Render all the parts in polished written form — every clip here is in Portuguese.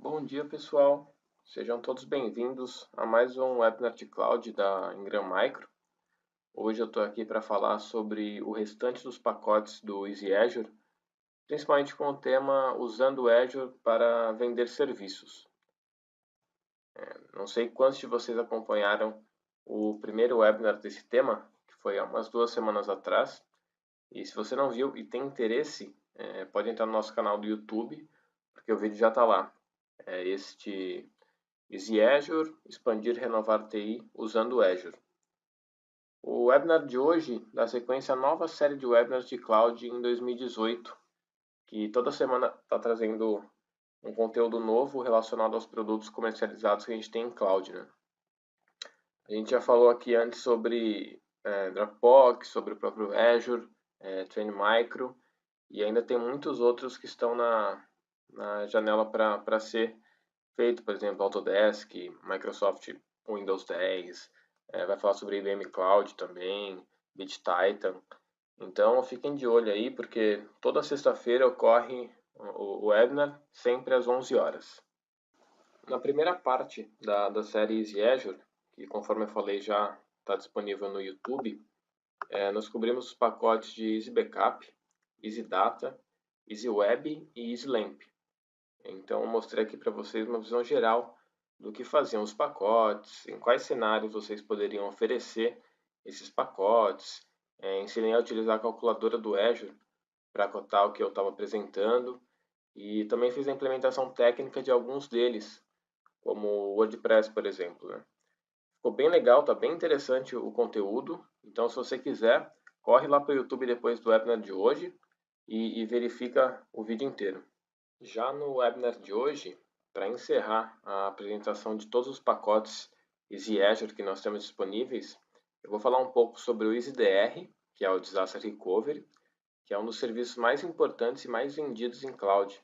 Bom dia, pessoal. Sejam todos bem-vindos a mais um webinar de cloud da Ingram Micro. Hoje eu estou aqui para falar sobre o restante dos pacotes do Easy Azure, principalmente com o tema usando o Azure para vender serviços. Não sei quantos de vocês acompanharam o primeiro webinar desse tema, que foi há umas 2 semanas atrás. E se você não viu e tem interesse, pode entrar no nosso canal do YouTube, porque o vídeo já está lá. Este Easy Azure, expandir e renovar TI usando o Azure. O webinar de hoje dá sequência à nova série de webinars de cloud em 2018, que toda semana está trazendo um conteúdo novo relacionado aos produtos comercializados que a gente tem em cloud, né? A gente já falou aqui antes sobre Dropbox, sobre o próprio Azure, Trend Micro, e ainda tem muitos outros que estão na janela para ser feito, por exemplo, Autodesk, Microsoft Windows 10, vai falar sobre IBM Cloud também, BitTitan. Então fiquem de olho aí, porque toda sexta-feira ocorre o webinar, sempre às 11 horas. Na primeira parte da série Easy Azure, que conforme eu falei já está disponível no YouTube, nós cobrimos os pacotes de Easy Backup, Easy Data, Easy Web e Easy Lamp. Então eu mostrei aqui para vocês uma visão geral do que faziam os pacotes, em quais cenários vocês poderiam oferecer esses pacotes, ensinei a utilizar a calculadora do Azure para cotar o que eu estava apresentando e também fiz a implementação técnica de alguns deles, como o WordPress, por exemplo, né? Ficou bem legal, está bem interessante o conteúdo, então se você quiser, corre lá para o YouTube depois do webinar de hoje e verifica o vídeo inteiro. Já no webinar de hoje, para encerrar a apresentação de todos os pacotes Easy Azure que nós temos disponíveis, eu vou falar um pouco sobre o EasyDR, que é o Disaster Recovery, que é um dos serviços mais importantes e mais vendidos em cloud.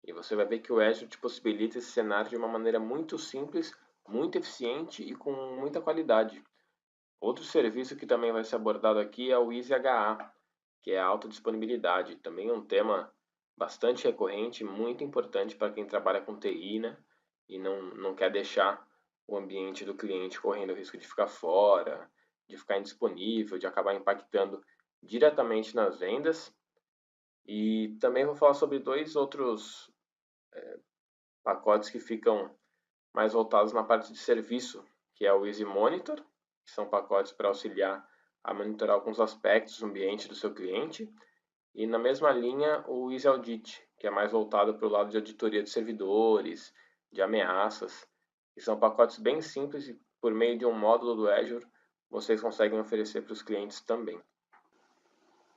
E você vai ver que o Azure te possibilita esse cenário de uma maneira muito simples, muito eficiente e com muita qualidade. Outro serviço que também vai ser abordado aqui é o EasyHA, que é a alta disponibilidade, também um tema bastante recorrente, muito importante para quem trabalha com TI, né? E não quer deixar o ambiente do cliente correndo o risco de ficar fora, de ficar indisponível, de acabar impactando diretamente nas vendas. E também vou falar sobre 2 outros pacotes que ficam mais voltados na parte de serviço, que é o Easy Monitor, que são pacotes para auxiliar a monitorar alguns aspectos do ambiente do seu cliente, e na mesma linha o Easy Audit, que é mais voltado para o lado de auditoria de servidores, de ameaças, que são pacotes bem simples e por meio de um módulo do Azure vocês conseguem oferecer para os clientes também.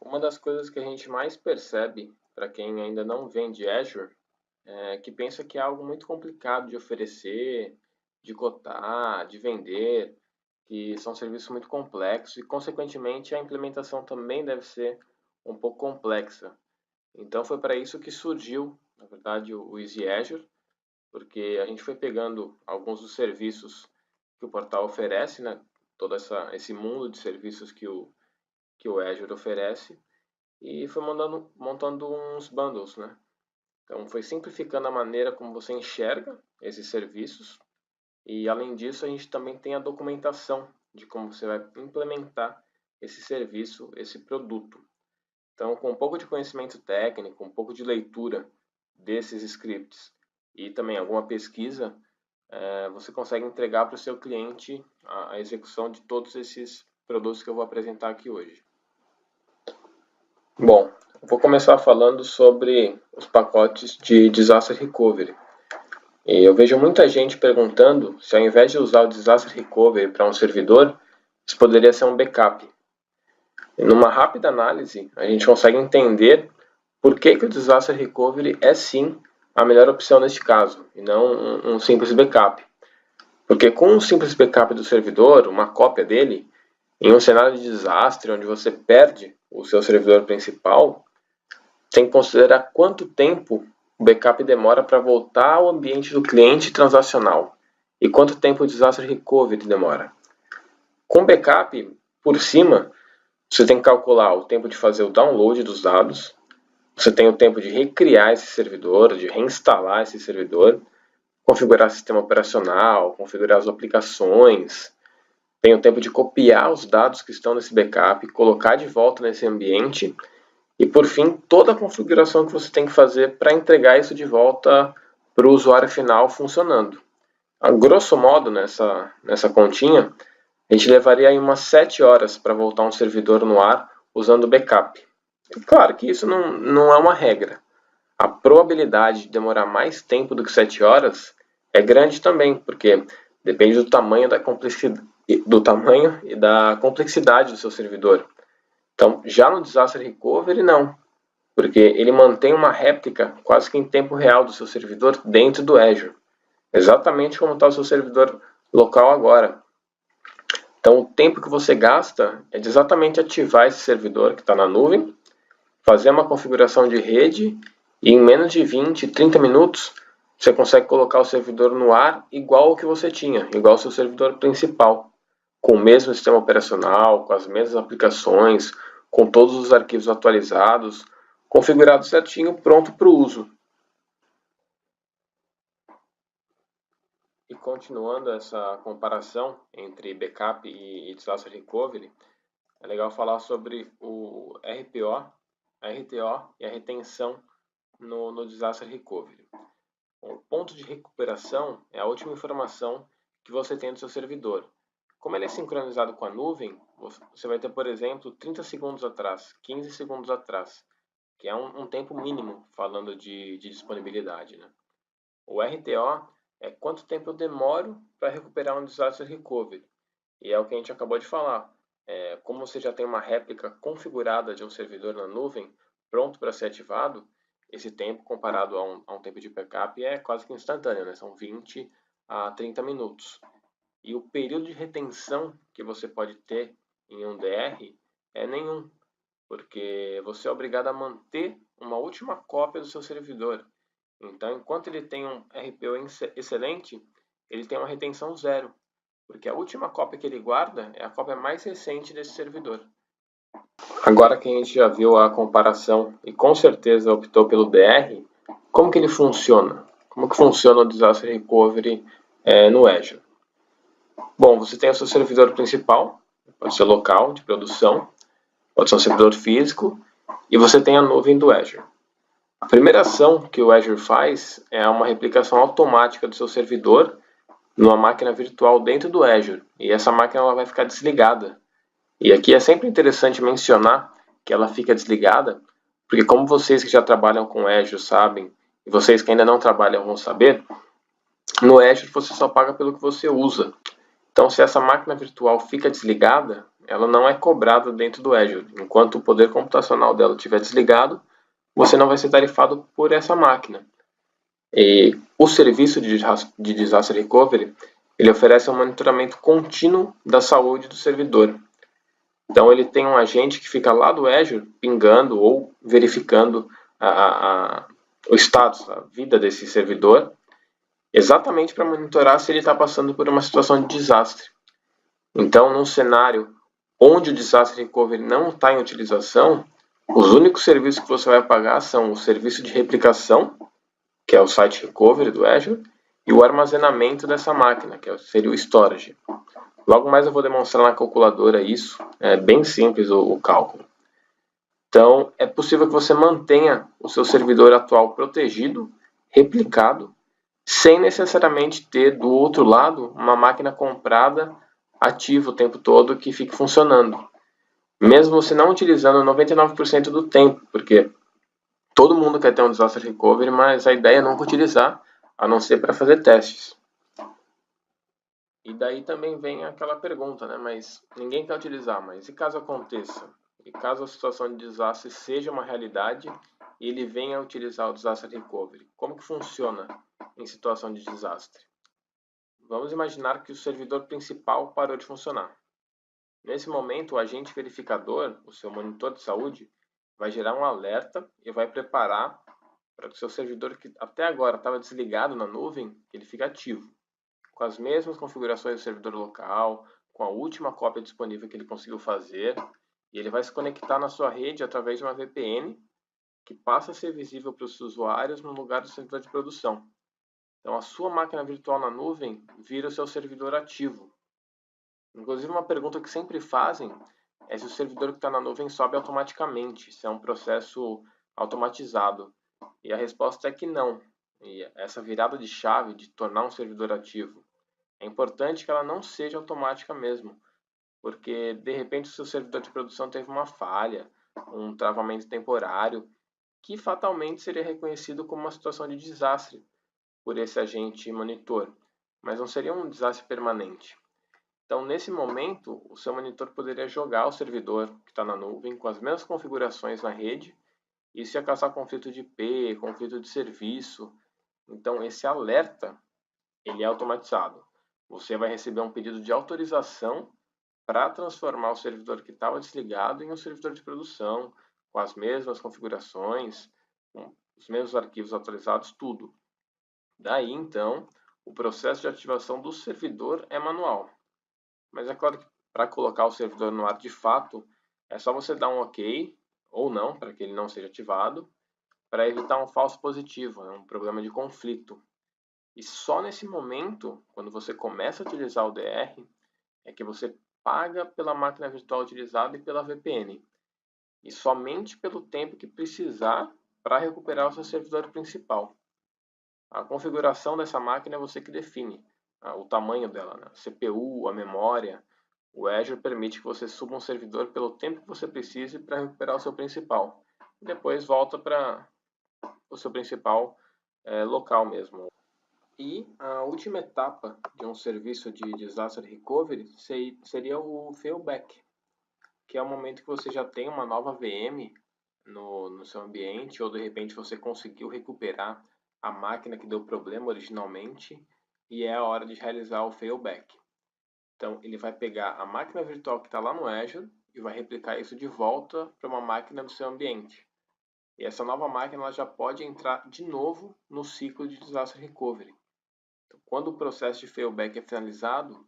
Uma das coisas que a gente mais percebe para quem ainda não vende Azure é que pensa que é algo muito complicado de oferecer, de cotar, de vender, que são serviços muito complexos e, consequentemente, a implementação também deve ser um pouco complexa. Então, foi para isso que surgiu, na verdade, o Easy Azure, porque a gente foi pegando alguns dos serviços que o portal oferece, né? Todo esse mundo de serviços que o Azure oferece, e foi montando uns bundles, né? Então, foi simplificando a maneira como você enxerga esses serviços e, além disso, a gente também tem a documentação de como você vai implementar esse serviço, esse produto. Então, com um pouco de conhecimento técnico, um pouco de leitura desses scripts e também alguma pesquisa, você consegue entregar para o seu cliente a execução de todos esses produtos que eu vou apresentar aqui hoje. Bom, eu vou começar falando sobre os pacotes de Disaster Recovery. E eu vejo muita gente perguntando se ao invés de usar o Disaster Recovery para um servidor, isso poderia ser um backup. E numa rápida análise, a gente consegue entender por que o Disaster Recovery é sim a melhor opção neste caso, e não um simples backup. Porque com um simples backup do servidor, uma cópia dele, em um cenário de desastre onde você perde o seu servidor principal, tem que considerar quanto tempo o backup demora para voltar ao ambiente do cliente transacional e quanto tempo o Disaster Recovery demora. Com backup, por cima, você tem que calcular o tempo de fazer o download dos dados, você tem o tempo de recriar esse servidor, de reinstalar esse servidor, configurar sistema operacional, configurar as aplicações, tem o tempo de copiar os dados que estão nesse backup, colocar de volta nesse ambiente e, por fim, toda a configuração que você tem que fazer para entregar isso de volta para o usuário final funcionando. A grosso modo, nessa continha, a gente levaria aí umas 7 horas para voltar um servidor no ar usando o backup. E claro que isso não é uma regra. A probabilidade de demorar mais tempo do que 7 horas é grande também, porque depende do tamanho e da complexidade do seu servidor. Então, já no Disaster Recovery, não, porque ele mantém uma réplica quase que em tempo real do seu servidor dentro do Azure, exatamente como está o seu servidor local agora. Então, o tempo que você gasta é de exatamente ativar esse servidor que está na nuvem, fazer uma configuração de rede e em menos de 20, 30 minutos você consegue colocar o servidor no ar igual ao que você tinha, igual ao seu servidor principal, com o mesmo sistema operacional, com as mesmas aplicações, com todos os arquivos atualizados, configurado certinho, pronto para o uso. E continuando essa comparação entre backup e disaster recovery, é legal falar sobre o RPO, a RTO e a retenção no disaster recovery. O ponto de recuperação é a última informação que você tem do seu servidor. Como ele é sincronizado com a nuvem, você vai ter, por exemplo, 30 segundos atrás, 15 segundos atrás, que é um tempo mínimo falando de disponibilidade, né? O RTO é quanto tempo eu demoro para recuperar um disaster recovery. E é o que a gente acabou de falar. Como você já tem uma réplica configurada de um servidor na nuvem, pronto para ser ativado, esse tempo comparado a um tempo de backup é quase que instantâneo, né? São 20 a 30 minutos. E o período de retenção que você pode ter em um DR é nenhum, porque você é obrigado a manter uma última cópia do seu servidor. Então, enquanto ele tem um RPO excelente, ele tem uma retenção zero, porque a última cópia que ele guarda é a cópia mais recente desse servidor. Agora que a gente já viu a comparação e com certeza optou pelo DR, como que ele funciona? Como que funciona o Disaster Recovery no Azure? Bom, você tem o seu servidor principal, pode ser local, de produção, pode ser um servidor físico, e você tem a nuvem do Azure. A primeira ação que o Azure faz é uma replicação automática do seu servidor numa máquina virtual dentro do Azure, e essa máquina ela vai ficar desligada. E aqui é sempre interessante mencionar que ela fica desligada, porque como vocês que já trabalham com Azure sabem, e vocês que ainda não trabalham vão saber, no Azure você só paga pelo que você usa. Então, se essa máquina virtual fica desligada, ela não é cobrada dentro do Azure. Enquanto o poder computacional dela estiver desligado, você não vai ser tarifado por essa máquina. E o serviço de Disaster Recovery, ele oferece um monitoramento contínuo da saúde do servidor. Então, ele tem um agente que fica lá do Azure, pingando ou verificando o status, a vida desse servidor, exatamente para monitorar se ele está passando por uma situação de desastre. Então, num cenário onde o Disaster Recovery não está em utilização, os únicos serviços que você vai pagar são o serviço de replicação, que é o Site Recovery do Azure, e o armazenamento dessa máquina, que seria o Storage. Logo mais eu vou demonstrar na calculadora isso, é bem simples o cálculo. Então, é possível que você mantenha o seu servidor atual protegido, replicado, sem necessariamente ter do outro lado uma máquina comprada ativa o tempo todo que fique funcionando. Mesmo você não utilizando 99% do tempo, porque todo mundo quer ter um Disaster Recovery, mas a ideia é nunca utilizar, a não ser para fazer testes. E daí também vem aquela pergunta, né? Mas ninguém quer utilizar, mas e caso aconteça? E caso a situação de desastre seja uma realidade e ele venha a utilizar o Disaster Recovery? Como que funciona em situação de desastre? Vamos imaginar que o servidor principal parou de funcionar. Nesse momento, o agente verificador, o seu monitor de saúde, vai gerar um alerta e vai preparar para que o seu servidor, que até agora estava desligado na nuvem, ele fique ativo, com as mesmas configurações do servidor local, com a última cópia disponível que ele conseguiu fazer, e ele vai se conectar na sua rede através de uma VPN, que passa a ser visível para os usuários no lugar do servidor de produção. Então, a sua máquina virtual na nuvem vira o seu servidor ativo. Inclusive, uma pergunta que sempre fazem é se o servidor que está na nuvem sobe automaticamente, se é um processo automatizado. E a resposta é que não. E essa virada de chave de tornar um servidor ativo é importante que ela não seja automática mesmo, porque de repente o seu servidor de produção teve uma falha, um travamento temporário, que fatalmente seria reconhecido como uma situação de desastre por esse agente monitor, mas não seria um desastre permanente. Então, nesse momento, o seu monitor poderia jogar o servidor que está na nuvem com as mesmas configurações na rede. Isso ia causar conflito de IP, conflito de serviço. Então, esse alerta ele é automatizado. Você vai receber um pedido de autorização para transformar o servidor que estava desligado em um servidor de produção, com as mesmas configurações, com os mesmos arquivos atualizados, tudo. Daí, então, o processo de ativação do servidor é manual. Mas é claro que para colocar o servidor no ar de fato, é só você dar um OK ou não, para que ele não seja ativado, para evitar um falso positivo, um problema de conflito. E só nesse momento, quando você começa a utilizar o DR, é que você paga pela máquina virtual utilizada e pela VPN. E somente pelo tempo que precisar para recuperar o seu servidor principal. A configuração dessa máquina é você que define o tamanho dela, né? A CPU, a memória. O Azure permite que você suba um servidor pelo tempo que você precise para recuperar o seu principal. E depois volta para o seu principal local mesmo. E a última etapa de um serviço de disaster recovery seria o failback, que é o momento que você já tem uma nova VM no seu ambiente, ou de repente você conseguiu recuperar a máquina que deu problema originalmente, e é a hora de realizar o failback. Então, ele vai pegar a máquina virtual que está lá no Azure e vai replicar isso de volta para uma máquina do seu ambiente. E essa nova máquina ela já pode entrar de novo no ciclo de disaster recovery. Então, quando o processo de failback é finalizado,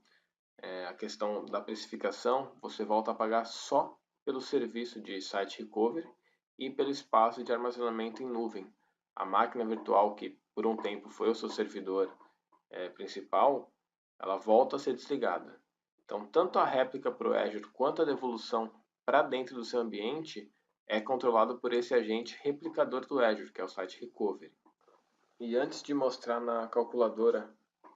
a questão da precificação, você volta a pagar só pelo serviço de site recovery e pelo espaço de armazenamento em nuvem. A máquina virtual, que por um tempo foi o seu servidor principal, ela volta a ser desligada. Então, tanto a réplica para o Azure quanto a devolução para dentro do seu ambiente é controlado por esse agente replicador do Azure, que é o Site Recovery. E antes de mostrar na calculadora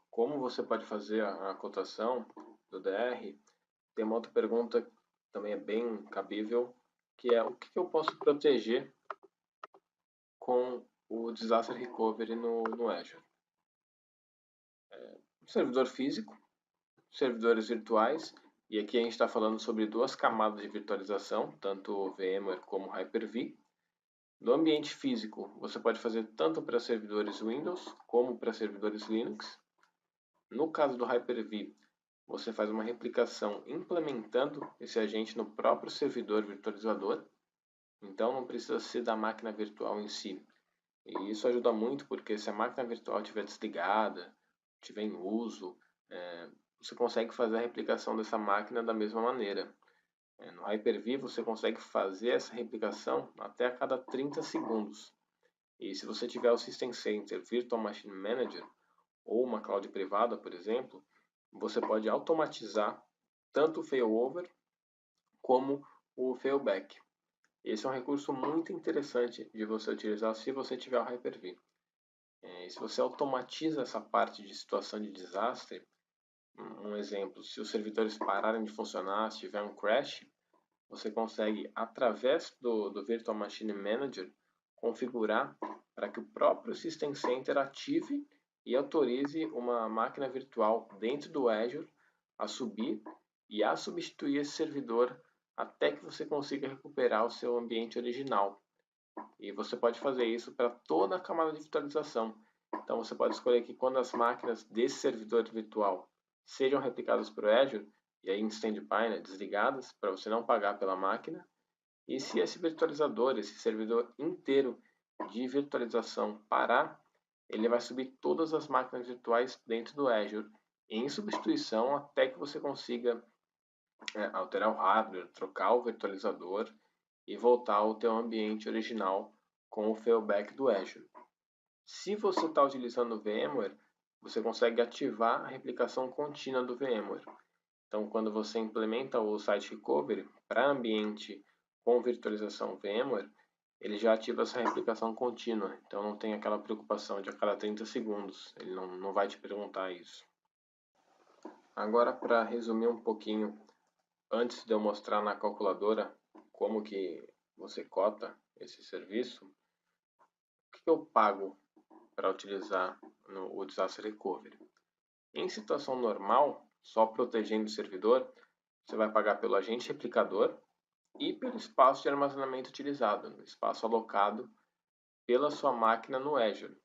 como você pode fazer a cotação do DR, tem uma outra pergunta que também é bem cabível, que é o que eu posso proteger com o Disaster Recovery no Azure. Um servidor físico, servidores virtuais, e aqui a gente está falando sobre duas camadas de virtualização, tanto VMware como Hyper-V. No ambiente físico, você pode fazer tanto para servidores Windows como para servidores Linux. No caso do Hyper-V, você faz uma replicação implementando esse agente no próprio servidor virtualizador, então não precisa ser da máquina virtual em si. E isso ajuda muito porque se a máquina virtual estiver desligada, estiver em uso, você consegue fazer a replicação dessa máquina da mesma maneira. No Hyper-V você consegue fazer essa replicação até a cada 30 segundos. E se você tiver o System Center Virtual Machine Manager ou uma cloud privada, por exemplo, você pode automatizar tanto o failover como o failback. Esse é um recurso muito interessante de você utilizar se você tiver o Hyper-V. E se você automatiza essa parte de situação de desastre, um exemplo, se os servidores pararem de funcionar, se tiver um crash, você consegue, através do Virtual Machine Manager, configurar para que o próprio System Center ative e autorize uma máquina virtual dentro do Azure a subir e a substituir esse servidor até que você consiga recuperar o seu ambiente original. E você pode fazer isso para toda a camada de virtualização. Então você pode escolher que quando as máquinas desse servidor virtual sejam replicadas para o Azure, e aí em standby, né, desligadas, para você não pagar pela máquina. E se esse virtualizador, esse servidor inteiro de virtualização parar, ele vai subir todas as máquinas virtuais dentro do Azure em substituição até que você consiga alterar o hardware, trocar o virtualizador e voltar ao teu ambiente original com o failback do Azure. Se você está utilizando o VMware, você consegue ativar a replicação contínua do VMware. Então, quando você implementa o Site Recovery para ambiente com virtualização VMware, ele já ativa essa replicação contínua. Então, não tem aquela preocupação de a cada 30 segundos. Ele não vai te perguntar isso. Agora, para resumir um pouquinho, antes de eu mostrar na calculadora como que você cota esse serviço, o que eu pago para utilizar o Disaster Recovery? Em situação normal, só protegendo o servidor, você vai pagar pelo agente replicador e pelo espaço de armazenamento utilizado, no espaço alocado pela sua máquina no Azure.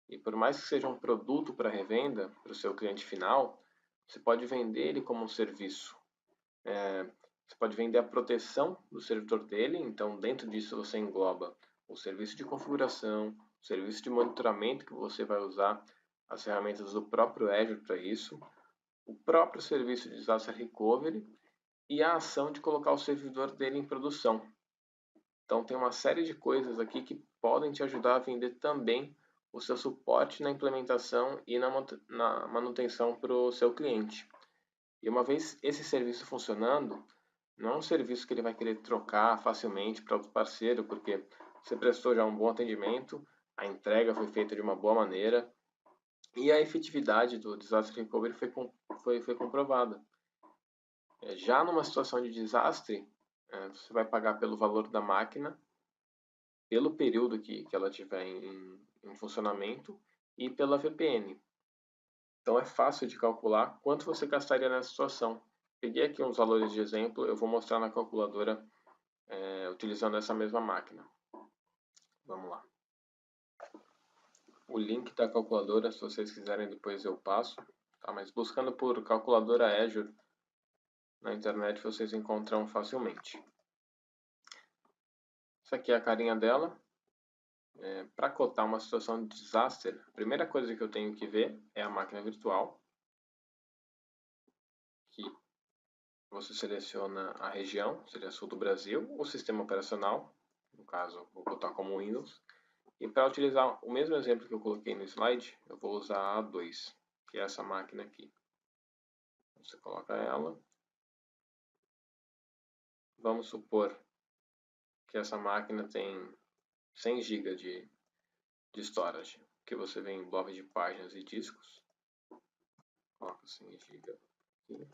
E por mais que seja um produto para revenda para o seu cliente final, você pode vender ele como um serviço. Você pode vender a proteção do servidor dele, então dentro disso você engloba o serviço de configuração, o serviço de monitoramento que você vai usar, as ferramentas do próprio Azure para isso, o próprio serviço de Disaster Recovery e a ação de colocar o servidor dele em produção. Então tem uma série de coisas aqui que podem te ajudar a vender também o seu suporte na implementação e na manutenção para o seu cliente. E uma vez esse serviço funcionando, não é um serviço que ele vai querer trocar facilmente para outro parceiro, porque você prestou já um bom atendimento, a entrega foi feita de uma boa maneira e a efetividade do Disaster Recovery foi comprovada. Já numa situação de desastre, você vai pagar pelo valor da máquina, pelo período que ela tiver em funcionamento e pela VPN. Então é fácil de calcular quanto você gastaria nessa situação. Peguei aqui uns valores de exemplo, eu vou mostrar na calculadora utilizando essa mesma máquina. Vamos lá. O link da calculadora, se vocês quiserem, depois eu passo. Tá? Mas buscando por calculadora Azure na internet vocês encontram facilmente. Essa aqui é a carinha dela. Para cotar uma situação de desastre, a primeira coisa que eu tenho que ver é a máquina virtual, que você seleciona a região, seria sul do Brasil, o sistema operacional, no caso vou botar como Windows, e para utilizar o mesmo exemplo que eu coloquei no slide, eu vou usar a A2, que é essa máquina aqui. Você coloca ela. Vamos supor que essa máquina tem 100 GB de storage, que você vê em bloco de páginas e discos. Coloca 100 GB aqui.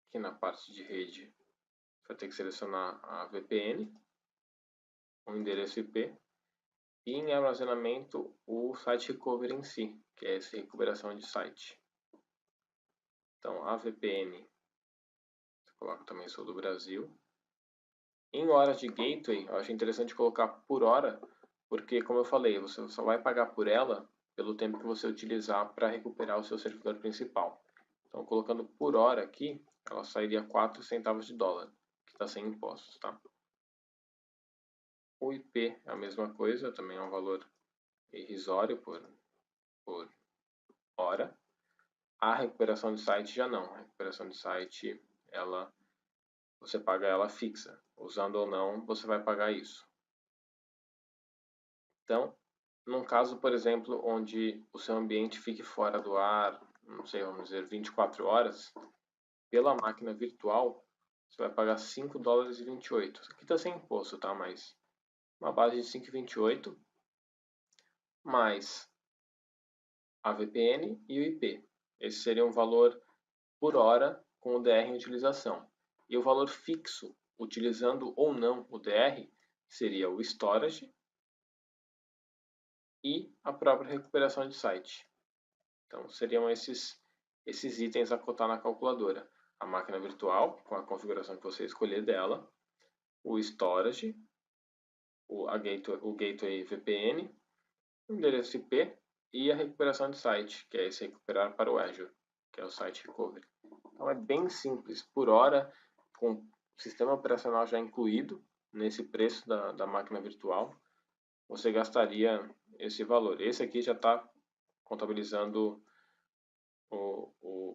Aqui na parte de rede, você vai ter que selecionar a VPN, o endereço IP, e em armazenamento o site recovery em si, que é essa recuperação de site. Então a VPN, você coloca também sul do Brasil. Em horas de gateway, eu acho interessante colocar por hora, porque como eu falei, você só vai pagar por ela pelo tempo que você utilizar para recuperar o seu servidor principal. Então colocando por hora aqui, ela sairia 4 centavos de dólar, que está sem impostos, tá? O IP é a mesma coisa, também é um valor irrisório por hora. A recuperação de site já não. A recuperação de site, você paga ela fixa. Usando ou não, você vai pagar isso. Então, num caso, por exemplo, onde o seu ambiente fique fora do ar, não sei, vamos dizer, 24 horas, pela máquina virtual, você vai pagar 5 dólares e 28. Isso aqui está sem imposto, tá? Mas uma base de 5,28 mais a VPN e o IP. Esse seria um valor por hora com o DR em utilização. E o valor fixo, utilizando ou não o DR, seria o storage e a própria recuperação de site. Então, seriam esses itens a cotar na calculadora. A máquina virtual, com a configuração que você escolher dela, o storage, o gateway VPN, o endereço IP e a recuperação de site, que é esse recuperar para o Azure, que é o Site Recovery. Então é bem simples, por hora, com o sistema operacional já incluído nesse preço da máquina virtual, você gastaria esse valor. Esse aqui já está contabilizando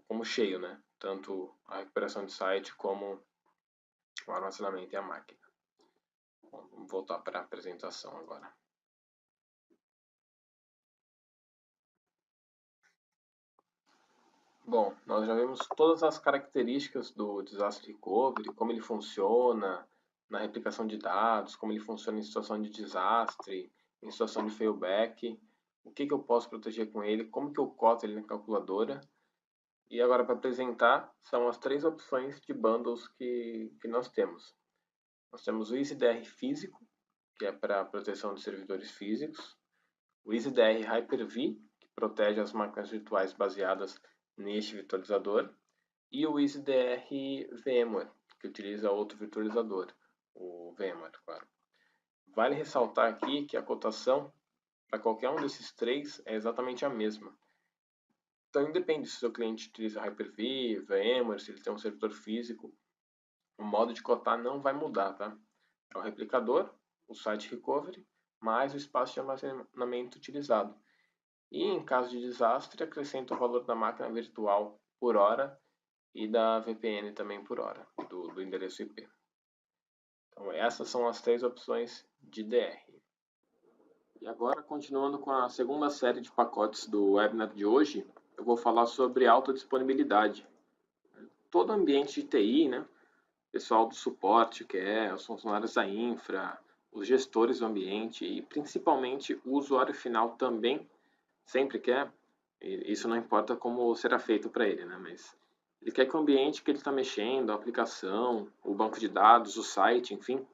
como cheio, né? Tanto a recuperação de site como o armazenamento e a máquina. Vamos voltar para a apresentação agora. Bom, nós já vimos todas as características do Disaster Recovery, como ele funciona na replicação de dados, como ele funciona em situação de desastre, em situação de failback, o que eu posso proteger com ele, como que eu coto ele na calculadora. E agora, para apresentar, são as 3 opções de bundles que nós temos. Nós temos o EasyDR físico, que é para proteção de servidores físicos, o EasyDR Hyper-V, que protege as máquinas virtuais baseadas neste virtualizador, e o EasyDR VMware, que utiliza outro virtualizador, o VMware, claro. Vale ressaltar aqui que a cotação para qualquer um desses 3 é exatamente a mesma. Então, independe se o seu cliente utiliza Hyper-V, VMware, se ele tem um servidor físico, o modo de cotar não vai mudar, tá? É o replicador, o site recovery, mais o espaço de armazenamento utilizado. E em caso de desastre, acrescenta o valor da máquina virtual por hora e da VPN também por hora, do endereço IP. Então, essas são as 3 opções de DR. E agora, continuando com a segunda série de pacotes do webinar de hoje, eu vou falar sobre autodisponibilidade. Todo ambiente de TI, né? Pessoal do suporte, que é os funcionários da infra, os gestores do ambiente e principalmente o usuário final também sempre quer, isso não importa como será feito para ele, né? Mas ele quer que o ambiente que ele está mexendo, a aplicação, o banco de dados, o site, enfim,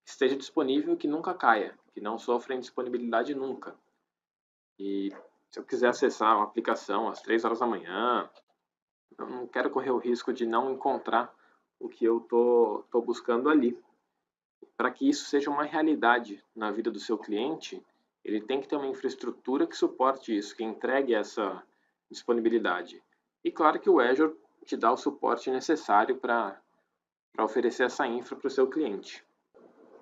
esteja disponível e que nunca caia, que não sofra indisponibilidade nunca. E se eu quiser acessar uma aplicação às 3 horas da manhã, eu não quero correr o risco de não encontrar o que eu tô buscando ali. Para que isso seja uma realidade na vida do seu cliente, ele tem que ter uma infraestrutura que suporte isso, que entregue essa disponibilidade. E claro que o Azure te dá o suporte necessário para oferecer essa infra para o seu cliente.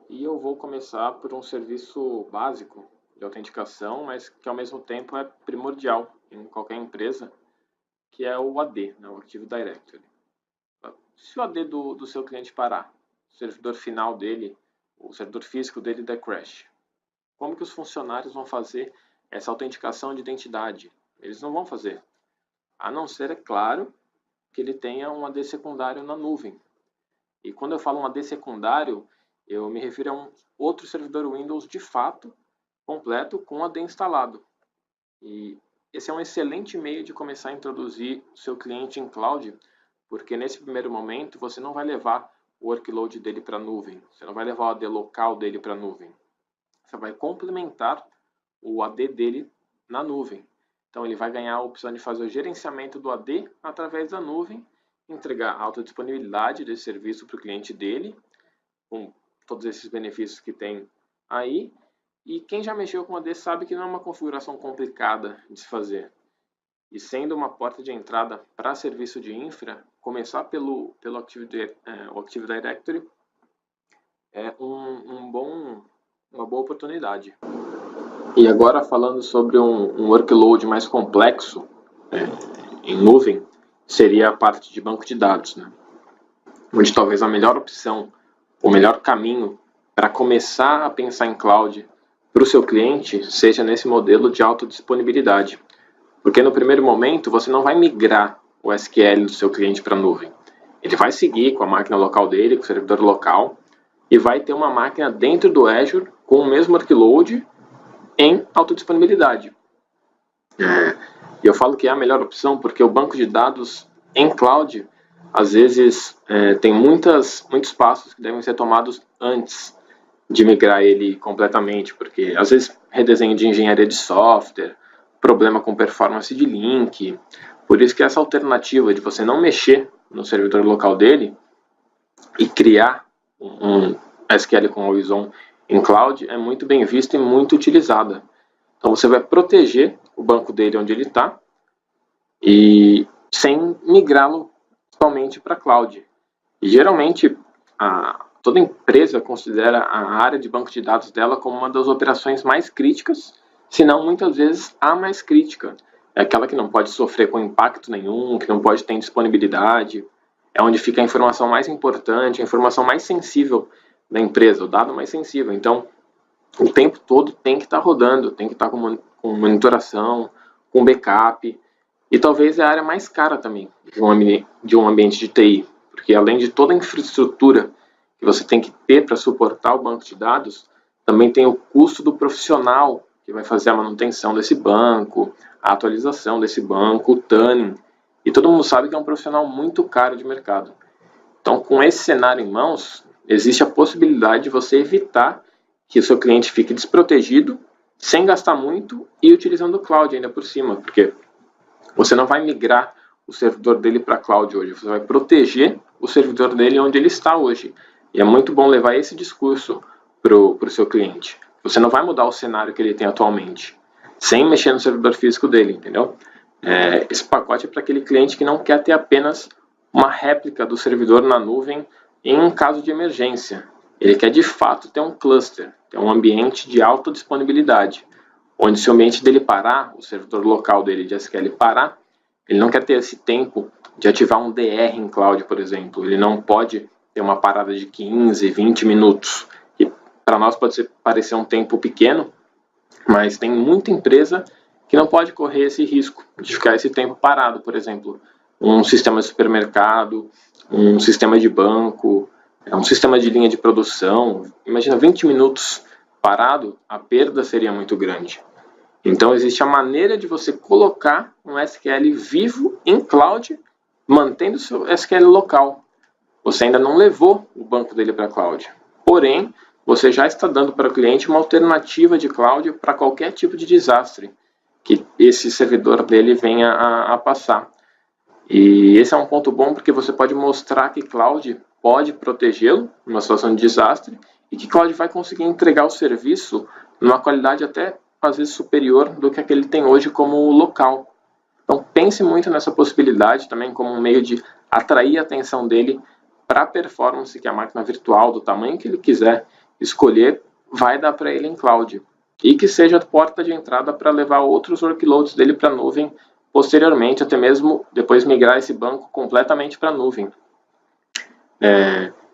E eu vou começar por um serviço básico de autenticação, mas que ao mesmo tempo é primordial em qualquer empresa, que é o AD, né, o Active Directory. Se o AD do seu cliente parar, o servidor final dele, o servidor físico dele der crash, como que os funcionários vão fazer essa autenticação de identidade? Eles não vão fazer. A não ser, é claro, que ele tenha um AD secundário na nuvem. E quando eu falo um AD secundário, eu me refiro a um outro servidor Windows de fato, completo, com AD instalado. E esse é um excelente meio de começar a introduzir o seu cliente em cloud, porque nesse primeiro momento você não vai levar o workload dele para a nuvem, você não vai levar o AD local dele para a nuvem. Você vai complementar o AD dele na nuvem. Então ele vai ganhar a opção de fazer o gerenciamento do AD através da nuvem, entregar a autodisponibilidade desse serviço para o cliente dele, com todos esses benefícios que tem aí. E quem já mexeu com AD sabe que não é uma configuração complicada de se fazer. E sendo uma porta de entrada para serviço de infra, começar pelo Active Directory é uma boa oportunidade. E agora falando sobre um workload mais complexo em nuvem, seria a parte de banco de dados, né? Onde talvez a melhor opção, o melhor caminho para começar a pensar em cloud para o seu cliente seja nesse modelo de autodisponibilidade. Porque no primeiro momento você não vai migrar o SQL do seu cliente para a nuvem. Ele vai seguir com a máquina local dele, com o servidor local, e vai ter uma máquina dentro do Azure com o mesmo workload em autodisponibilidade. E eu falo que é a melhor opção porque o banco de dados em cloud, às vezes, tem muitos passos que devem ser tomados antes de migrar ele completamente, porque às vezes redesenho de engenharia de software, problema com performance de link. Por isso que essa alternativa de você não mexer no servidor local dele e criar um SQL com Always On em cloud é muito bem vista e muito utilizada. Então você vai proteger o banco dele onde ele está e sem migrá-lo somente para cloud. E geralmente toda empresa considera a área de banco de dados dela como uma das operações mais críticas, se não muitas vezes a mais crítica. É aquela que não pode sofrer com impacto nenhum, que não pode ter disponibilidade, é onde fica a informação mais importante, a informação mais sensível da empresa, o dado mais sensível. Então, o tempo todo tem que estar rodando, tem que estar com monitoração, com backup, e talvez é a área mais cara também de um ambiente de TI, porque além de toda a infraestrutura que você tem que ter para suportar o banco de dados, também tem o custo do profissional que vai fazer a manutenção desse banco, a atualização desse banco, o tuning, e todo mundo sabe que é um profissional muito caro de mercado. Então, com esse cenário em mãos, existe a possibilidade de você evitar que o seu cliente fique desprotegido, sem gastar muito e utilizando o cloud ainda por cima, porque você não vai migrar o servidor dele para a cloud hoje, você vai proteger o servidor dele onde ele está hoje. E é muito bom levar esse discurso para o seu cliente. Você não vai mudar o cenário que ele tem atualmente, sem mexer no servidor físico dele, entendeu? Esse pacote é para aquele cliente que não quer ter apenas uma réplica do servidor na nuvem em caso de emergência. Ele quer de fato ter um cluster, ter um ambiente de alta disponibilidade, onde se o ambiente dele parar, o servidor local dele de SQL parar, ele não quer ter esse tempo de ativar um DR em cloud, por exemplo. Ele não pode ter uma parada de 15, 20 minutos. E para nós pode parecer um tempo pequeno, mas tem muita empresa que não pode correr esse risco de ficar esse tempo parado, por exemplo. Um sistema de supermercado, um sistema de banco, um sistema de linha de produção. Imagina 20 minutos parado, a perda seria muito grande. Então existe a maneira de você colocar um SQL vivo em cloud, mantendo o seu SQL local. Você ainda não levou o banco dele para a cloud. Porém, você já está dando para o cliente uma alternativa de cloud para qualquer tipo de desastre que esse servidor dele venha a passar. E esse é um ponto bom porque você pode mostrar que cloud pode protegê-lo numa situação de desastre e que cloud vai conseguir entregar o serviço numa qualidade até às vezes superior do que ele tem hoje como local. Então pense muito nessa possibilidade também como um meio de atrair a atenção dele para a performance que a máquina virtual, do tamanho que ele quiser escolher, vai dar para ele em cloud. E que seja a porta de entrada para levar outros workloads dele para a nuvem posteriormente, até mesmo depois migrar esse banco completamente para a nuvem.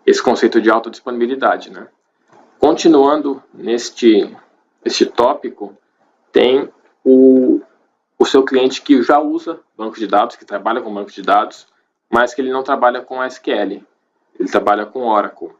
Esse conceito de alta disponibilidade, né? Continuando neste tópico, tem o seu cliente que já usa banco de dados, que trabalha com banco de dados, mas que ele não trabalha com SQL, ele trabalha com Oracle.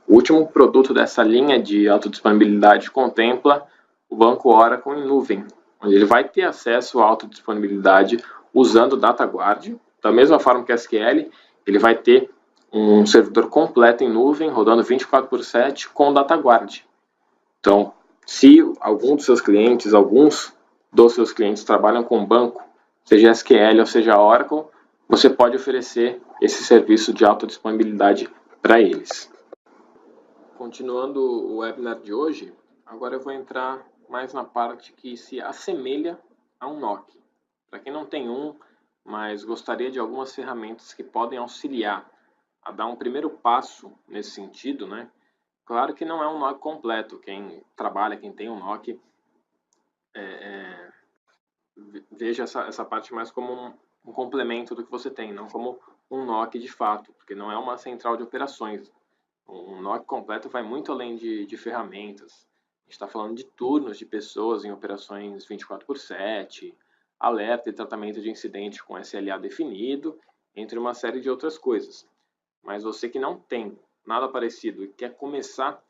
O último produto dessa linha de alta disponibilidade contempla o banco Oracle em nuvem, onde ele vai ter acesso à alta disponibilidade usando o DataGuard. Da mesma forma que SQL, ele vai ter um servidor completo em nuvem, rodando 24/7 com o DataGuard. Então, se alguns dos seus clientes trabalham com banco, seja SQL ou seja Oracle, você pode oferecer esse serviço de alta disponibilidade para eles. Continuando o webinar de hoje, agora eu vou entrar mais na parte que se assemelha a um NOC. Para quem não tem um, mas gostaria de algumas ferramentas que podem auxiliar a dar um primeiro passo nesse sentido, né? Claro que não é um NOC completo. Quem trabalha, quem tem um NOC, veja essa parte mais como um complemento do que você tem, não como um NOC de fato, porque não é uma central de operações. Um NOC completo vai muito além de ferramentas. A gente está falando de turnos de pessoas em operações 24/7, alerta e tratamento de incidente com SLA definido, entre uma série de outras coisas. Mas você que não tem nada parecido e quer começar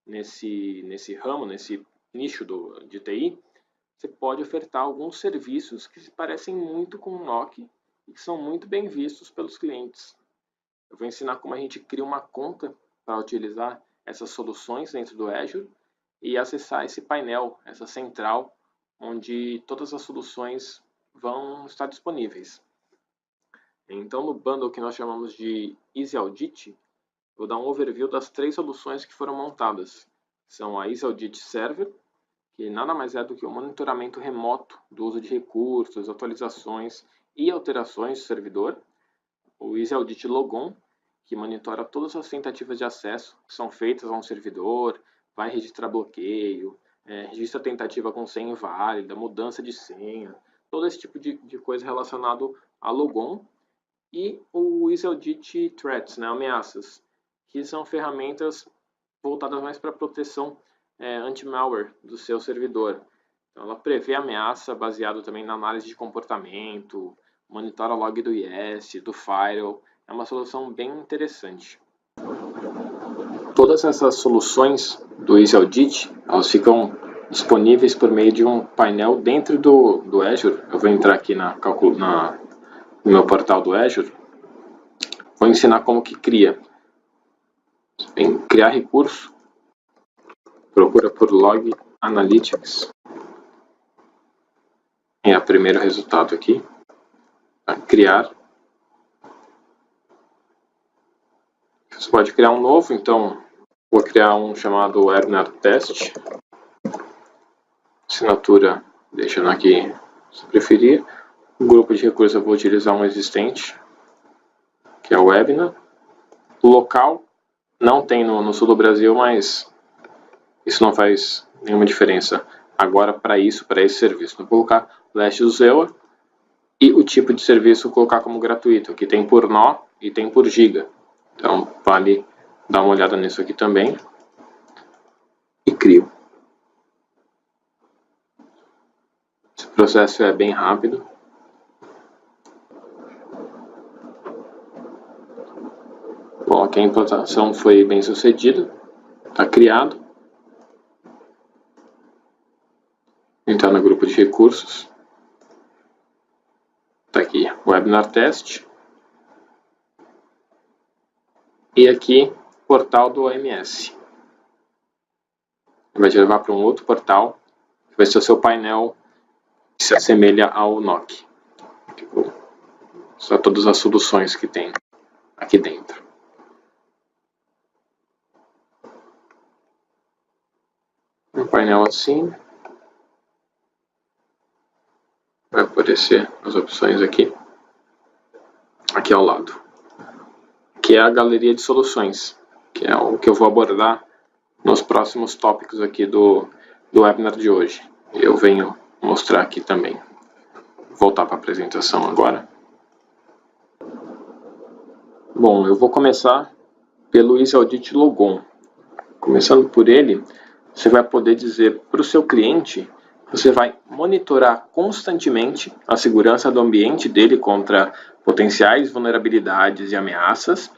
nesse ramo, nesse nicho de TI, você pode ofertar alguns serviços que se parecem muito com o NOC e que são muito bem vistos pelos clientes. Eu vou ensinar como a gente cria uma conta para utilizar essas soluções dentro do Azure e acessar esse painel, essa central, onde todas as soluções vão estar disponíveis. Então, no bundle que nós chamamos de Easy Audit, vou dar um overview das 3 soluções que foram montadas. São a Easy Audit Server, que nada mais é do que o monitoramento remoto do uso de recursos, atualizações e alterações do servidor. O Easy Audit Logon, que monitora todas as tentativas de acesso que são feitas a um servidor, vai registrar bloqueio, registra tentativa com senha inválida, mudança de senha, todo esse tipo de coisa relacionado a Logon. E o Easy Audit Threats, né, ameaças, que são ferramentas voltada mais para proteção anti-malware do seu servidor. Então, ela prevê ameaça baseado também na análise de comportamento, monitora log do IS, do firewall. É uma solução bem interessante. Todas essas soluções do Easy Audit, elas ficam disponíveis por meio de um painel dentro do Azure. Eu vou entrar aqui no meu portal do Azure. Vou ensinar como que cria. Em criar recurso, procura por Log Analytics. É o primeiro resultado aqui. Criar. Você pode criar um novo, então vou criar um chamado Webnar Test. Assinatura, deixando aqui se preferir. O grupo de recursos eu vou utilizar um existente, que é o Webnar. O local não tem no sul do Brasil, mas isso não faz nenhuma diferença agora para esse serviço. Vou colocar leste do Zewa e o tipo de serviço vou colocar como gratuito. Aqui tem por nó e tem por giga. Então vale dar uma olhada nisso aqui também. E crio. Esse processo é bem rápido. Bom, aqui a implantação foi bem sucedida. Está criado. Entrar no grupo de recursos. Está aqui, Webinar Test. E aqui, portal do OMS. Vai te levar para um outro portal, que vai ser o seu painel que se assemelha ao NOC. Só todas as soluções que tem aqui dentro. Um painel assim. Vai aparecer as opções aqui. Aqui ao lado. Que é a galeria de soluções, que é o que eu vou abordar nos próximos tópicos aqui do webinar de hoje. Eu venho mostrar aqui também. Vou voltar para a apresentação agora. Bom, eu vou começar pelo Easy Audit Logon. Começando por ele, você vai poder dizer para o seu cliente, você vai monitorar constantemente a segurança do ambiente dele contra potenciais vulnerabilidades e ameaças.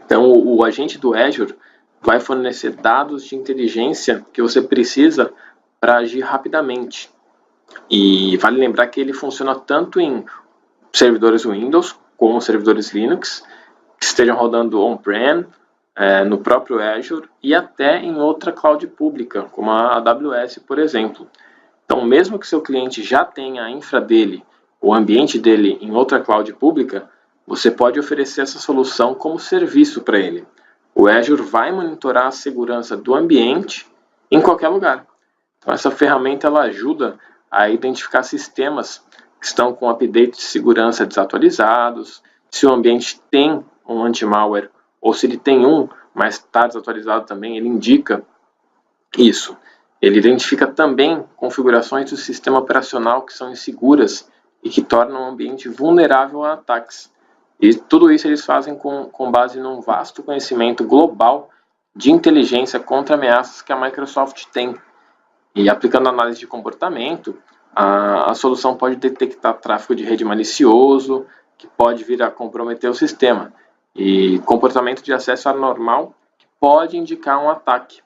Então, o agente do Azure vai fornecer dados de inteligência que você precisa para agir rapidamente. E vale lembrar que ele funciona tanto em servidores Windows como servidores Linux, que estejam rodando on-prem, no próprio Azure e até em outra cloud pública, como a AWS, por exemplo. Então, mesmo que seu cliente já tenha a infra dele, o ambiente dele em outra cloud pública, você pode oferecer essa solução como serviço para ele. O Azure vai monitorar a segurança do ambiente em qualquer lugar. Então, essa ferramenta ela ajuda a identificar sistemas que estão com updates de segurança desatualizados, se o ambiente tem um anti-malware ou se ele tem um, mas está desatualizado também, ele indica isso. Ele identifica também configurações do sistema operacional que são inseguras e que tornam o ambiente vulnerável a ataques. E tudo isso eles fazem com base num vasto conhecimento global de inteligência contra ameaças que a Microsoft tem. E aplicando análise de comportamento, a solução pode detectar tráfego de rede malicioso, que pode vir a comprometer o sistema, e comportamento de acesso anormal, que pode indicar um ataque.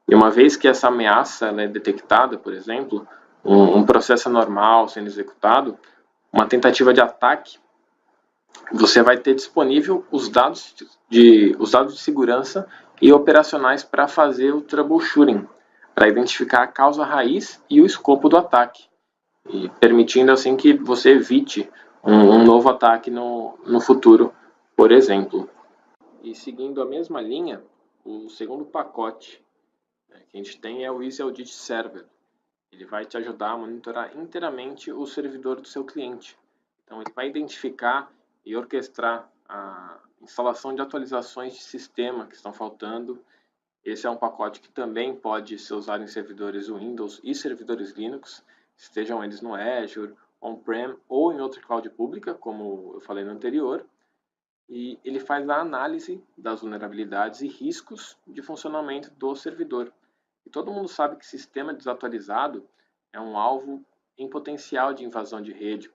E uma vez que essa ameaça é detectada, por exemplo, um processo anormal sendo executado, uma tentativa de ataque, você vai ter disponível os dados de segurança e operacionais para fazer o troubleshooting, para identificar a causa raiz e o escopo do ataque, e permitindo assim que você evite um novo ataque no futuro, por exemplo. E seguindo a mesma linha, o segundo pacote que a gente tem é o Easy Audit Server. Ele vai te ajudar a monitorar inteiramente o servidor do seu cliente. Então ele vai identificar e orquestrar a instalação de atualizações de sistema que estão faltando. Esse é um pacote que também pode ser usado em servidores Windows e servidores Linux, estejam eles no Azure, on-prem ou em outra cloud pública, como eu falei no anterior. e ele faz a análise das vulnerabilidades e riscos de funcionamento do servidor. E todo mundo sabe que sistema desatualizado é um alvo em potencial de invasão de rede,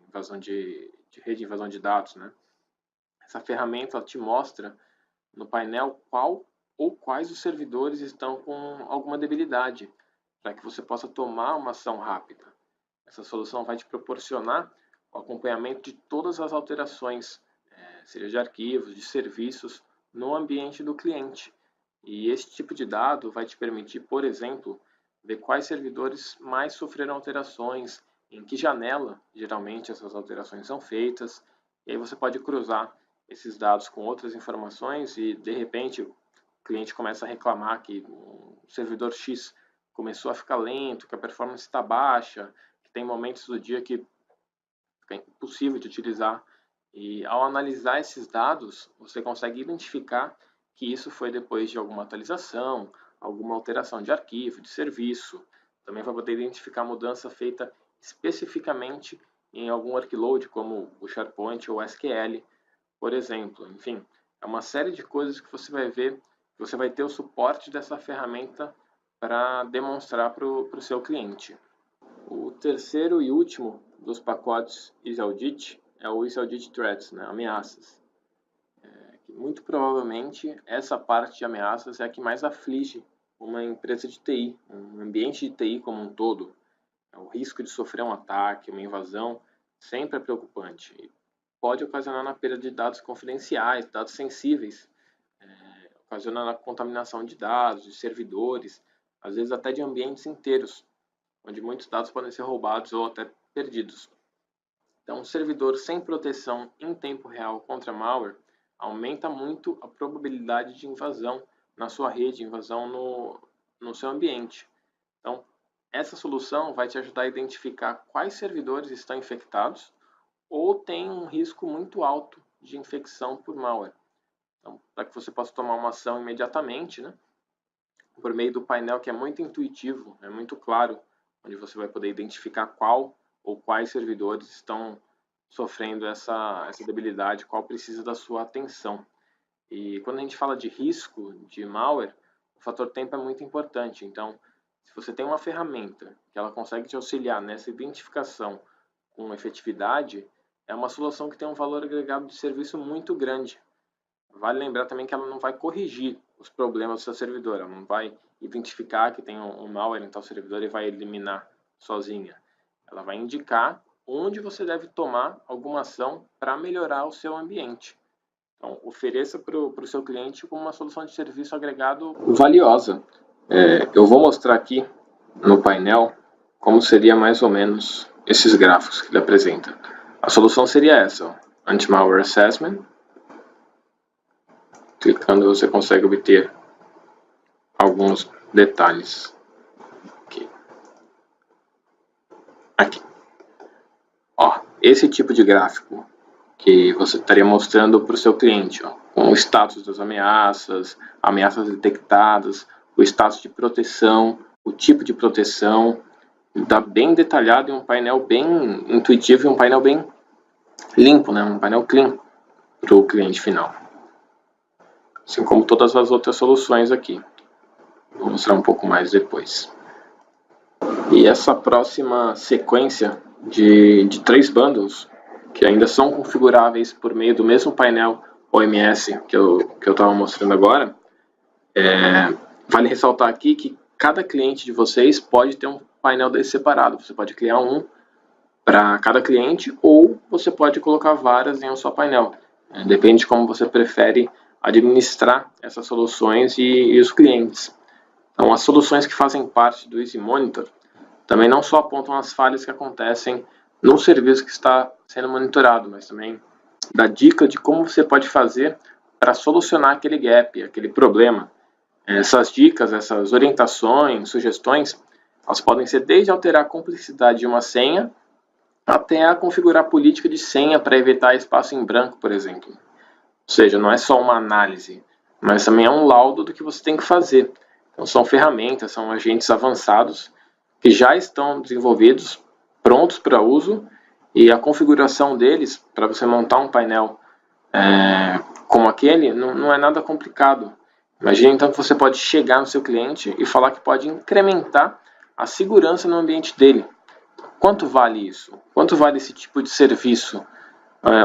invasão de rede, invasão de dados, né? Essa ferramenta te mostra no painel qual ou quais os servidores estão com alguma debilidade, para que você possa tomar uma ação rápida. Essa solução vai te proporcionar o acompanhamento de todas as alterações, seja de arquivos, de serviços, no ambiente do cliente. E esse tipo de dado vai te permitir, por exemplo, ver quais servidores mais sofreram alterações, em que janela, geralmente, essas alterações são feitas, e aí você pode cruzar esses dados com outras informações e, de repente, o cliente começa a reclamar que o servidor X começou a ficar lento, que a performance está baixa, que tem momentos do dia que fica impossível de utilizar. E ao analisar esses dados, você consegue identificar que isso foi depois de alguma atualização, alguma alteração de arquivo, de serviço. Também vai poder identificar a mudança feita especificamente em algum workload, como o SharePoint ou o SQL, por exemplo. Enfim, é uma série de coisas que você vai ver, você vai ter o suporte dessa ferramenta para demonstrar para o seu cliente. O terceiro e último dos pacotes EasyAudit é o EasyAudit Threats, né, ameaças. Muito provavelmente essa parte de ameaças é a que mais aflige uma empresa de TI, um ambiente de TI como um todo. O risco de sofrer um ataque, uma invasão, sempre é preocupante. Pode ocasionar na perda de dados confidenciais, dados sensíveis, ocasionando a contaminação de dados, de servidores, às vezes até de ambientes inteiros, onde muitos dados podem ser roubados ou até perdidos. Então, um servidor sem proteção em tempo real contra malware aumenta muito a probabilidade de invasão na sua rede, invasão no seu ambiente. Então, essa solução vai te ajudar a identificar quais servidores estão infectados ou têm um risco muito alto de infecção por malware. Então, para que você possa tomar uma ação imediatamente, né, por meio do painel que é muito intuitivo, é muito claro, onde você vai poder identificar qual ou quais servidores estão sofrendo essa debilidade, qual precisa da sua atenção. E quando a gente fala de risco de malware, o fator tempo é muito importante. Então, se você tem uma ferramenta que ela consegue te auxiliar nessa identificação com efetividade, é uma solução que tem um valor agregado de serviço muito grande. Vale lembrar também que ela não vai corrigir os problemas do seu servidor, ela não vai identificar que tem um malware em tal servidor e vai eliminar sozinha. Ela vai indicar onde você deve tomar alguma ação para melhorar o seu ambiente. Então, ofereça para o seu cliente como uma solução de serviço agregado valiosa. Eu vou mostrar aqui no painel como seria mais ou menos esses gráficos que ele apresenta. A solução seria essa, Anti-Malware Assessment. Clicando você consegue obter alguns detalhes. Aqui. Ó, esse tipo de gráfico que você estaria mostrando para o seu cliente, ó, com o status das ameaças, ameaças detectadas, o status de proteção, o tipo de proteção, está bem detalhado em um painel bem intuitivo e um painel bem limpo, né? Um painel clean para o cliente final. Assim como todas as outras soluções aqui. Vou mostrar um pouco mais depois. E essa próxima sequência de 3 bundles, que ainda são configuráveis por meio do mesmo painel OMS que eu estava mostrando agora, vale ressaltar aqui que cada cliente de vocês pode ter um painel desse separado. Você pode criar um para cada cliente ou você pode colocar várias em um só painel. Depende de como você prefere administrar essas soluções e os clientes. Então, as soluções que fazem parte do Easy Monitor também não só apontam as falhas que acontecem no serviço que está sendo monitorado, mas também dá dica de como você pode fazer para solucionar aquele gap, aquele problema. Essas dicas, essas orientações, sugestões, elas podem ser desde alterar a complexidade de uma senha até a configurar a política de senha para evitar espaço em branco, por exemplo. Ou seja, não é só uma análise, mas também é um laudo do que você tem que fazer. Então, são ferramentas, são agentes avançados que já estão desenvolvidos, prontos para uso, e a configuração deles, para você montar um painel como aquele, não é nada complicado. Imagina então que você pode chegar no seu cliente e falar que pode incrementar a segurança no ambiente dele. Quanto vale isso? Quanto vale esse tipo de serviço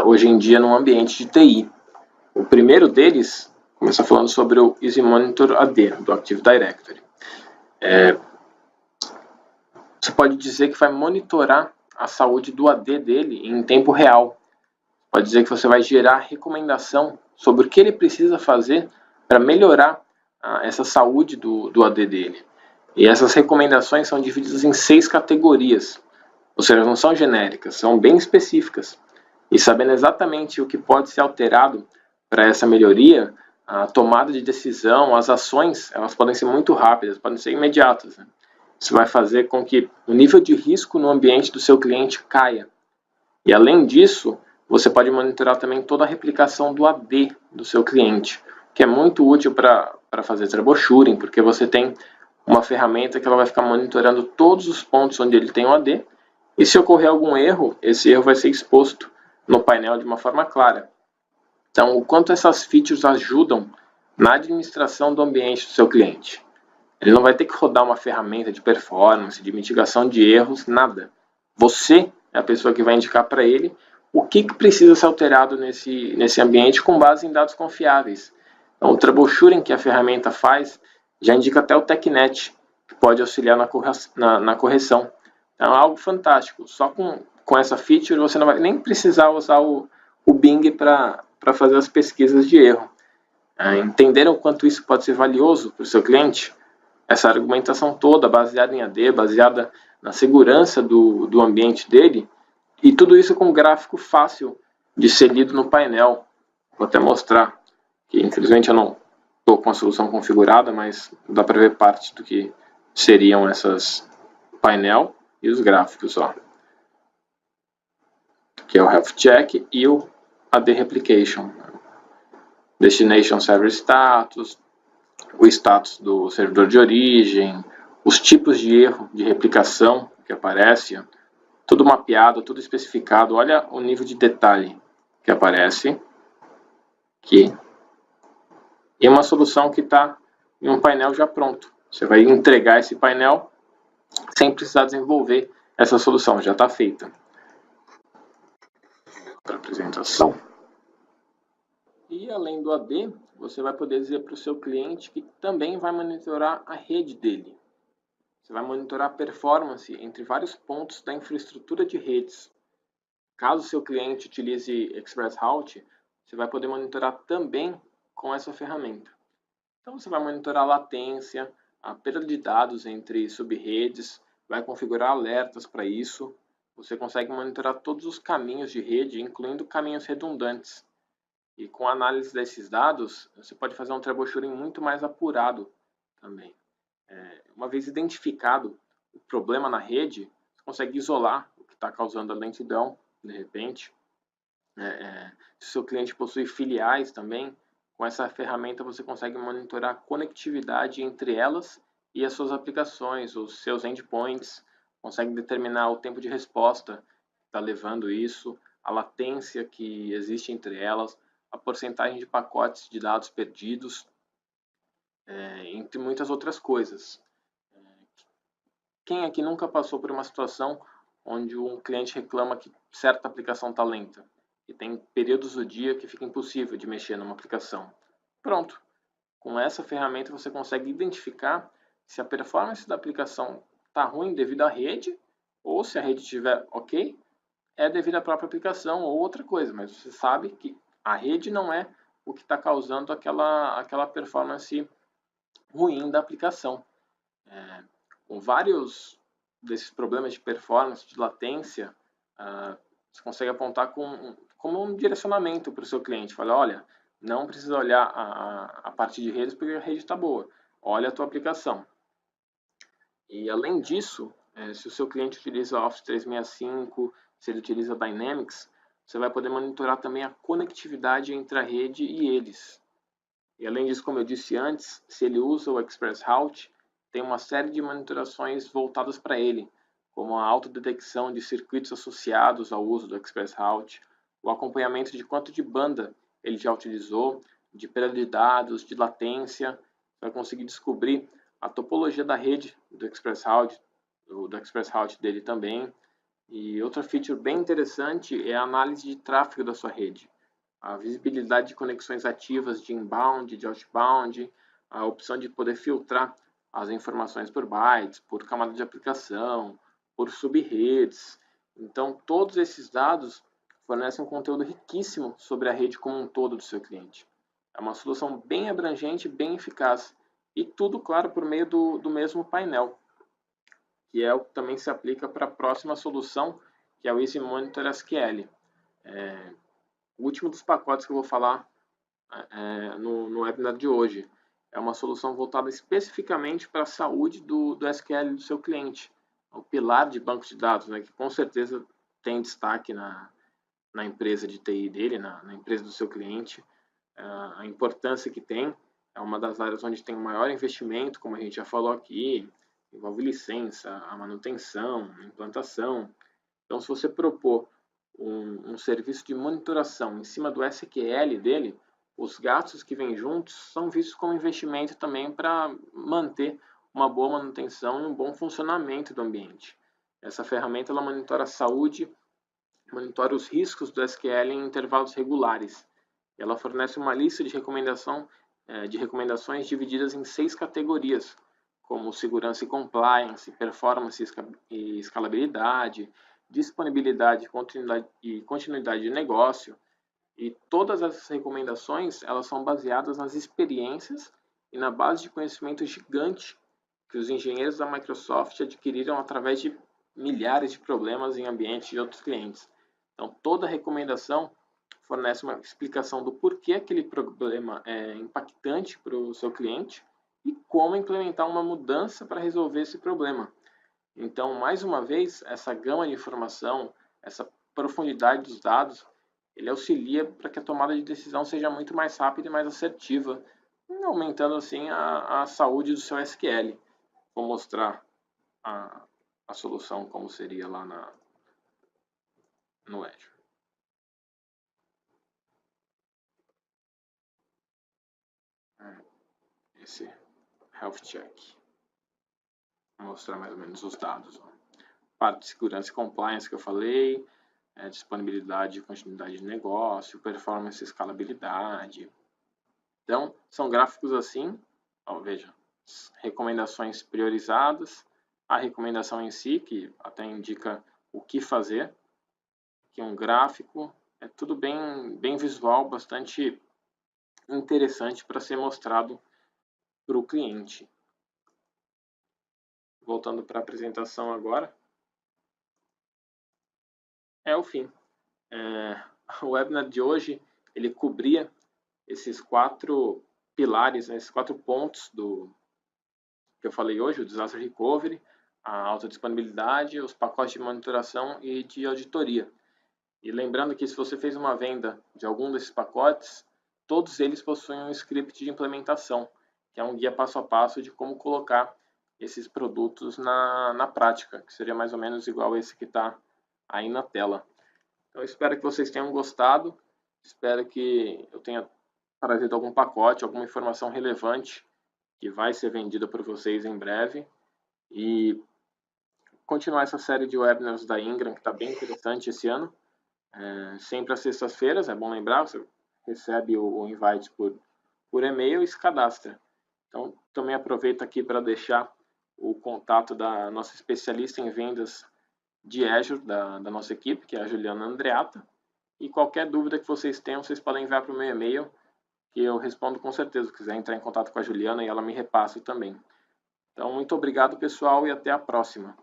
hoje em dia num ambiente de TI? O primeiro deles começa falando sobre o Easy Monitor AD, do Active Directory. Você pode dizer que vai monitorar a saúde do AD dele em tempo real. Pode dizer que você vai gerar recomendação sobre o que ele precisa fazer para melhorar essa saúde do AD dele. E essas recomendações são divididas em 6 categorias, ou seja, não são genéricas, são bem específicas. E sabendo exatamente o que pode ser alterado para essa melhoria, a tomada de decisão, as ações, elas podem ser muito rápidas, podem ser imediatas. Né? Isso vai fazer com que o nível de risco no ambiente do seu cliente caia. E além disso, você pode monitorar também toda a replicação do AD do seu cliente, que é muito útil para fazer troubleshooting, porque você tem uma ferramenta que ela vai ficar monitorando todos os pontos onde ele tem o AD, e se ocorrer algum erro, esse erro vai ser exposto no painel de uma forma clara. Então, o quanto essas features ajudam na administração do ambiente do seu cliente. Ele não vai ter que rodar uma ferramenta de performance, de mitigação de erros, nada. Você é a pessoa que vai indicar para ele o que precisa ser alterado nesse ambiente com base em dados confiáveis. Então, o troubleshooting que a ferramenta faz já indica até o TechNet, que pode auxiliar na correção. Então, é algo fantástico. Só com essa feature você não vai nem precisar usar o Bing para fazer as pesquisas de erro. Entenderam o quanto isso pode ser valioso para o seu cliente? Essa argumentação toda baseada em AD, baseada na segurança do ambiente dele, e tudo isso com um gráfico fácil de ser lido no painel. Vou até mostrar, que infelizmente eu não estou com a solução configurada, mas dá para ver parte do que seriam essas painel e os gráficos. Ó. Aqui é o Health Check e o AD Replication. Destination Server Status, o status do servidor de origem, os tipos de erro de replicação que aparece, tudo mapeado, tudo especificado. Olha o nível de detalhe que aparece aqui. E uma solução que está em um painel já pronto. Você vai entregar esse painel sem precisar desenvolver essa solução, já está feita. Para apresentação. E além do AD, você vai poder dizer para o seu cliente que também vai monitorar a rede dele. Você vai monitorar a performance entre vários pontos da infraestrutura de redes. Caso seu cliente utilize ExpressRoute, você vai poder monitorar também com essa ferramenta. Então você vai monitorar a latência, a perda de dados entre subredes, vai configurar alertas para isso. Você consegue monitorar todos os caminhos de rede, incluindo caminhos redundantes. E com a análise desses dados, você pode fazer um troubleshooting muito mais apurado também. Uma vez identificado o problema na rede, você consegue isolar o que está causando a lentidão, de repente. Se o seu cliente possui filiais também, com essa ferramenta você consegue monitorar a conectividade entre elas e as suas aplicações, os seus endpoints, consegue determinar o tempo de resposta que está levando isso, a latência que existe entre elas, a porcentagem de pacotes de dados perdidos, entre muitas outras coisas. Quem aqui nunca passou por uma situação onde um cliente reclama que certa aplicação está lenta? E tem períodos do dia que fica impossível de mexer numa aplicação. Pronto. Com essa ferramenta você consegue identificar se a performance da aplicação está ruim devido à rede, ou se a rede estiver ok, é devido à própria aplicação ou outra coisa. Mas você sabe que a rede não é o que está causando aquela performance ruim da aplicação. Com vários desses problemas de performance, de latência, você consegue apontar como um direcionamento para o seu cliente. Fala, olha, não precisa olhar a parte de redes porque a rede está boa. Olha a tua aplicação. E além disso, se o seu cliente utiliza Office 365, se ele utiliza Dynamics, você vai poder monitorar também a conectividade entre a rede e eles. E além disso, como eu disse antes, se ele usa o ExpressRoute, tem uma série de monitorações voltadas para ele, como a autodetecção de circuitos associados ao uso do ExpressRoute, o acompanhamento de quanto de banda ele já utilizou, de perda de dados, de latência. Você vai conseguir descobrir a topologia da rede do ExpressRoute, do ExpressRoute dele também. E outra feature bem interessante é a análise de tráfego da sua rede. A visibilidade de conexões ativas de inbound, de outbound, a opção de poder filtrar as informações por bytes, por camada de aplicação, por subredes. Então, todos esses dados fornecem um conteúdo riquíssimo sobre a rede como um todo do seu cliente. É uma solução bem abrangente, bem eficaz. E tudo, claro, por meio do mesmo painel, que é o que também se aplica para a próxima solução, que é o Easy Monitor SQL. O último dos pacotes que eu vou falar no webinar de hoje é uma solução voltada especificamente para a saúde do SQL do seu cliente. O pilar de banco de dados, né, que com certeza tem destaque na empresa de TI dele, na empresa do seu cliente. A importância que tem é uma das áreas onde tem o maior investimento, como a gente já falou aqui, envolve licença, a manutenção, a implantação. Então, se você propor um serviço de monitoração em cima do SQL dele, os gastos que vêm juntos são vistos como investimento também para manter uma boa manutenção e um bom funcionamento do ambiente. Essa ferramenta ela monitora a saúde, monitora os riscos do SQL em intervalos regulares. Ela fornece uma lista de recomendações divididas em 6 categorias, como segurança e compliance, performance e escalabilidade, disponibilidade e continuidade de negócio. E todas essas recomendações elas são baseadas nas experiências e na base de conhecimento gigante que os engenheiros da Microsoft adquiriram através de milhares de problemas em ambientes de outros clientes. Então, toda recomendação fornece uma explicação do porquê aquele problema é impactante para o seu cliente e como implementar uma mudança para resolver esse problema. Então, mais uma vez, essa gama de informação, essa profundidade dos dados, ele auxilia para que a tomada de decisão seja muito mais rápida e mais assertiva, aumentando assim a saúde do seu SQL. Vou mostrar a solução como seria lá no Azure. Esse Health Check. Vou mostrar mais ou menos os dados. Parte de segurança e compliance que eu falei, disponibilidade e continuidade de negócio, performance e escalabilidade. Então, são gráficos assim, veja, recomendações priorizadas, a recomendação em si, que até indica o que fazer, aqui um gráfico, é tudo bem visual, bastante interessante para ser mostrado para o cliente. Voltando para a apresentação agora, é o fim. O webinar de hoje, ele cobria esses 4 pilares, né, esses 4 pontos que eu falei hoje, o Disaster Recovery, a alta disponibilidade, os pacotes de monitoração e de auditoria. E lembrando que se você fez uma venda de algum desses pacotes, todos eles possuem um script de implementação, que é um guia passo a passo de como colocar esses produtos na prática, que seria mais ou menos igual esse que está aí na tela. Então, espero que vocês tenham gostado, espero que eu tenha trazido algum pacote, alguma informação relevante que vai ser vendida para vocês em breve. E continuar essa série de webinars da Ingram, que está bem interessante esse ano. Sempre às sextas-feiras, é bom lembrar, você recebe o invite por e-mail e se cadastra. Então, também aproveito aqui para deixar o contato da nossa especialista em vendas de Azure, da nossa equipe, que é a Juliana Andreata. E qualquer dúvida que vocês tenham, vocês podem enviar para o meu e-mail, que eu respondo com certeza. Se quiser entrar em contato com a Juliana, e ela me repassa também. Então, muito obrigado, pessoal, e até a próxima.